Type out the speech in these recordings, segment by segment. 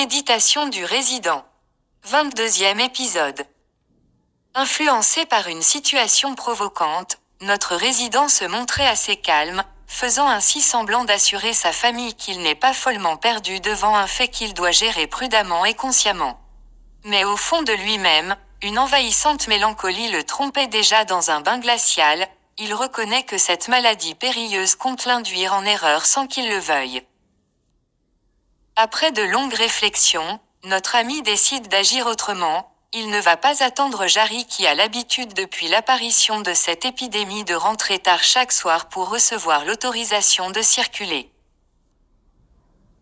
Méditation du résident. 22e épisode. Influencé par une situation provocante, notre résident se montrait assez calme, faisant ainsi semblant d'assurer sa famille qu'il n'est pas follement perdu devant un fait qu'il doit gérer prudemment et consciemment. Mais au fond de lui-même, une envahissante mélancolie le trompait déjà dans un bain glacial. Il reconnaît que cette maladie périlleuse compte l'induire en erreur sans qu'il le veuille. Après de longues réflexions, notre ami décide d'agir autrement. Il ne va pas attendre Jarry qui a l'habitude depuis l'apparition de cette épidémie de rentrer tard chaque soir pour recevoir l'autorisation de circuler.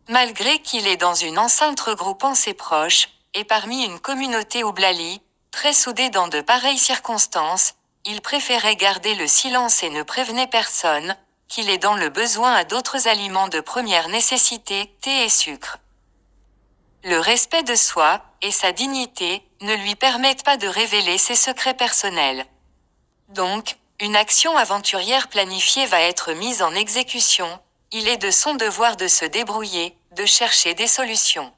Malgré qu'il est dans une enceinte regroupant ses proches, et parmi une communauté oublali, très soudée dans de pareilles circonstances, il préférait garder le silence et ne prévenait personne, qu'il est dans le besoin à d'autres aliments de première nécessité, thé et sucre. Le respect de soi, et sa dignité, ne lui permettent pas de révéler ses secrets personnels. Donc, une action aventurière planifiée va être mise en exécution. Il est de son devoir de se débrouiller, de chercher des solutions.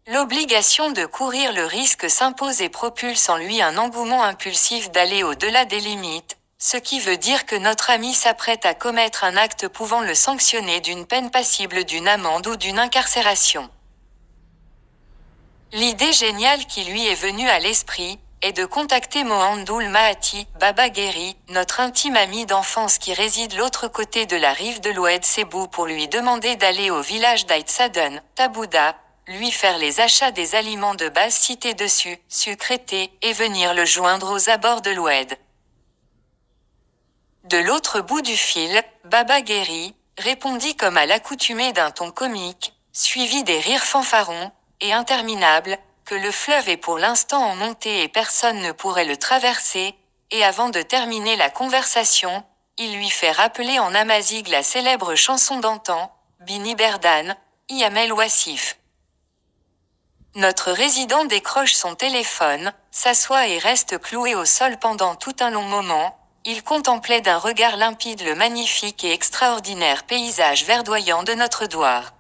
L'obligation de courir le risque s'impose et propulse en lui un engouement impulsif d'aller au-delà des limites, ce qui veut dire que notre ami s'apprête à commettre un acte pouvant le sanctionner d'une peine passible d'une amende ou d'une incarcération. L'idée géniale qui lui est venue à l'esprit est de contacter Mohandoul Mahati, Baba Guéry, notre intime ami d'enfance qui réside l'autre côté de la rive de l'Oued Sebou pour lui demander d'aller au village d'Aïtsaden, Tabouda, lui faire les achats des aliments de base cités dessus, sucre et thé, et venir le joindre aux abords de l'Oued. De l'autre bout du fil, Baba Guéry répondit comme à l'accoutumée d'un ton comique, suivi des rires fanfarons, et interminables, que le fleuve est pour l'instant en montée et personne ne pourrait le traverser, et avant de terminer la conversation, il lui fait rappeler en amazigh la célèbre chanson d'antan, Bini Berdan, Iamel Wassif. Notre résident décroche son téléphone, s'assoit et reste cloué au sol pendant tout un long moment. Il contemplait d'un regard limpide le magnifique et extraordinaire paysage verdoyant de notre Douar.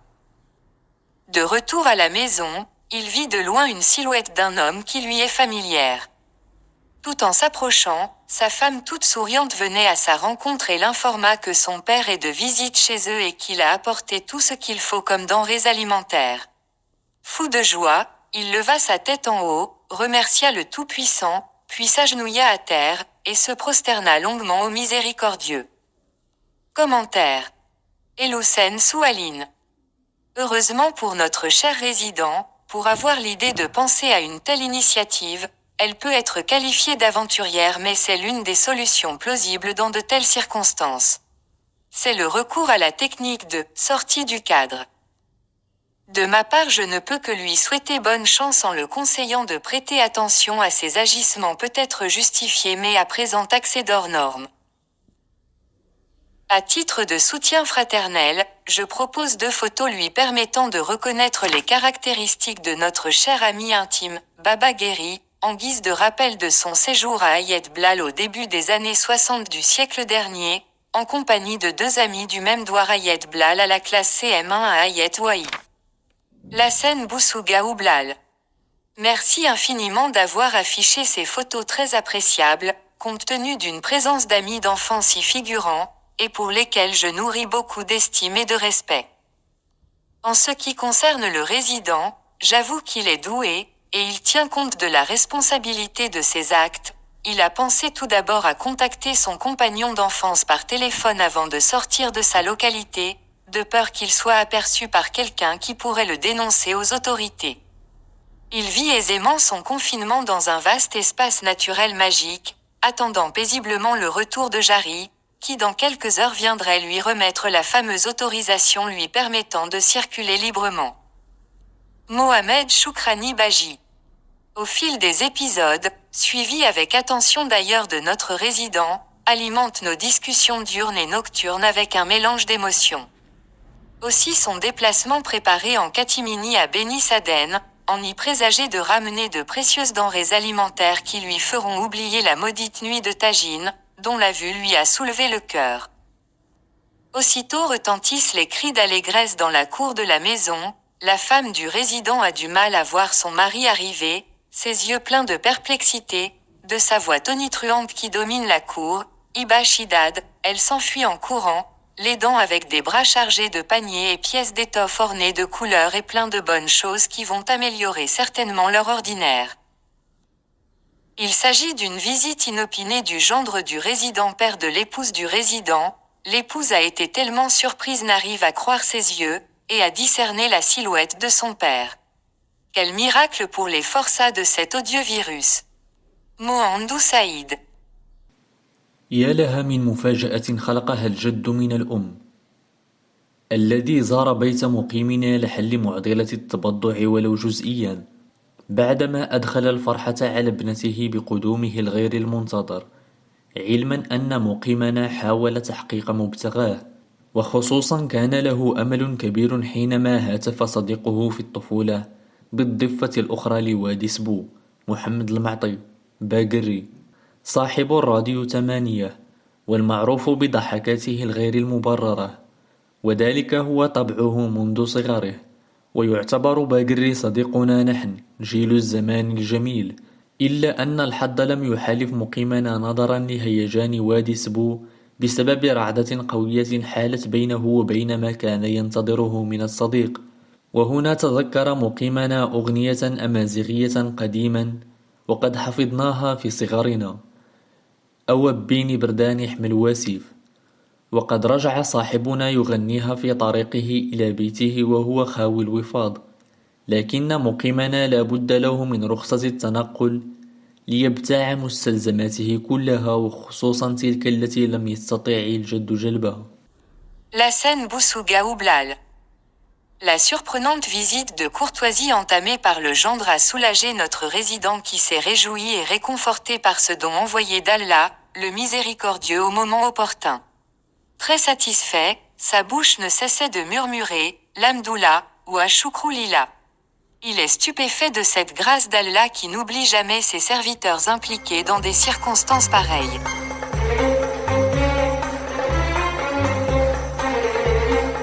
De retour à la maison, il vit de loin une silhouette d'un homme qui lui est familière. Tout en s'approchant, sa femme toute souriante venait à sa rencontre et l'informa que son père est de visite chez eux et qu'il a apporté tout ce qu'il faut comme denrées alimentaires. Fou de joie, il leva sa tête en haut, remercia le Tout-Puissant, puis s'agenouilla à terre, et se prosterna longuement au miséricordieux. Commentaire. Elousen Soualine. Heureusement pour notre cher résident, pour avoir l'idée de penser à une telle initiative, elle peut être qualifiée d'aventurière mais c'est l'une des solutions plausibles dans de telles circonstances. C'est le recours à la technique de « sortie du cadre ». De ma part je ne peux que lui souhaiter bonne chance en le conseillant de prêter attention à ses agissements peut-être justifiés mais à présent taxés d'hors normes. À titre de soutien fraternel, je propose 2 photos lui permettant de reconnaître les caractéristiques de notre cher ami intime, Baba Guéry, en guise de rappel de son séjour à Ayet Blal au début des années 60 du siècle dernier, en compagnie de 2 amis du même Douar Ayet Blal à la classe CM1 à Ayet Ouahi. Lassen Boussouga ou Blal. Merci infiniment d'avoir affiché ces photos très appréciables, compte tenu d'une présence d'amis d'enfance y figurant, et pour lesquels je nourris beaucoup d'estime et de respect. En ce qui concerne le résident, j'avoue qu'il est doué, et il tient compte de la responsabilité de ses actes. Il a pensé tout d'abord à contacter son compagnon d'enfance par téléphone avant de sortir de sa localité, de peur qu'il soit aperçu par quelqu'un qui pourrait le dénoncer aux autorités. Il vit aisément son confinement dans un vaste espace naturel magique, attendant paisiblement le retour de Jarry, qui dans quelques heures viendrait lui remettre la fameuse autorisation lui permettant de circuler librement. Mohamed Choukrani Baji. Au fil des épisodes, suivis avec attention d'ailleurs de notre résident, alimente nos discussions diurnes et nocturnes avec un mélange d'émotions. Aussi son déplacement préparé en catimini à Beni Saden, en y présager de ramener de précieuses denrées alimentaires qui lui feront oublier la maudite nuit de Tagine, dont la vue lui a soulevé le cœur. Aussitôt retentissent les cris d'allégresse dans la cour de la maison, la femme du résident a du mal à voir son mari arriver, ses yeux pleins de perplexité, de sa voix tonitruante qui domine la cour, Iba Shidad, elle s'enfuit en courant, les dents avec des bras chargés de paniers et pièces d'étoffe ornées de couleurs et plein de bonnes choses qui vont améliorer certainement leur ordinaire. Il s'agit d'une visite inopinée du gendre du résident père de l'épouse du résident, l'épouse a été tellement surprise n'arrive à croire ses yeux, et à discerner la silhouette de son père. Quel miracle pour les forçats de cet odieux virus. Mohamedou Saïd. يا لها من مفاجأة خلقها الجد من الأم الذي زار بيت مقيمنا لحل معضلة التبضع ولو جزئيا بعدما أدخل الفرحة على ابنته بقدومه الغير المنتظر علما أن مقيمنا حاول تحقيق مبتغاه وخصوصا كان له أمل كبير حينما هاتف صديقه في الطفولة بالضفة الأخرى لوادي سبو محمد المعطي باقري صاحب الراديو 8 والمعروف بضحكاته الغير المبررة وذلك هو طبعه منذ صغره ويعتبر باقري صديقنا نحن جيل الزمان الجميل إلا أن الحظ لم يحالف مقيمنا نظرا لهيجان وادي سبو بسبب رعدة قوية حالت بينه وبين ما كان ينتظره من الصديق وهنا تذكر مقيمنا أغنية أمازيغية قديما وقد حفظناها في صغرنا أوبيني بردان حمل واسيف وقد رجع صاحبنا يغنيها في طريقه إلى بيته وهو خاوي الوفاض لكن مقيمنا لا بد له من رخصة التنقل ليبتاع مستلزماته كلها وخصوصا تلك التي لم يستطع الجد جلبها. La scène Boussouga Oublal. La surprenante visite de courtoisie entamée par le gendre a soulagé notre résident qui s'est réjoui et réconforté par ce don envoyé d'Allah, le miséricordieux au moment opportun. Très satisfait, sa bouche ne cessait de murmurer « L'Hamdoullah » ou « Ashoukrou-Lillah ». Il est stupéfait de cette grâce d'Allah qui n'oublie jamais ses serviteurs impliqués dans des circonstances pareilles.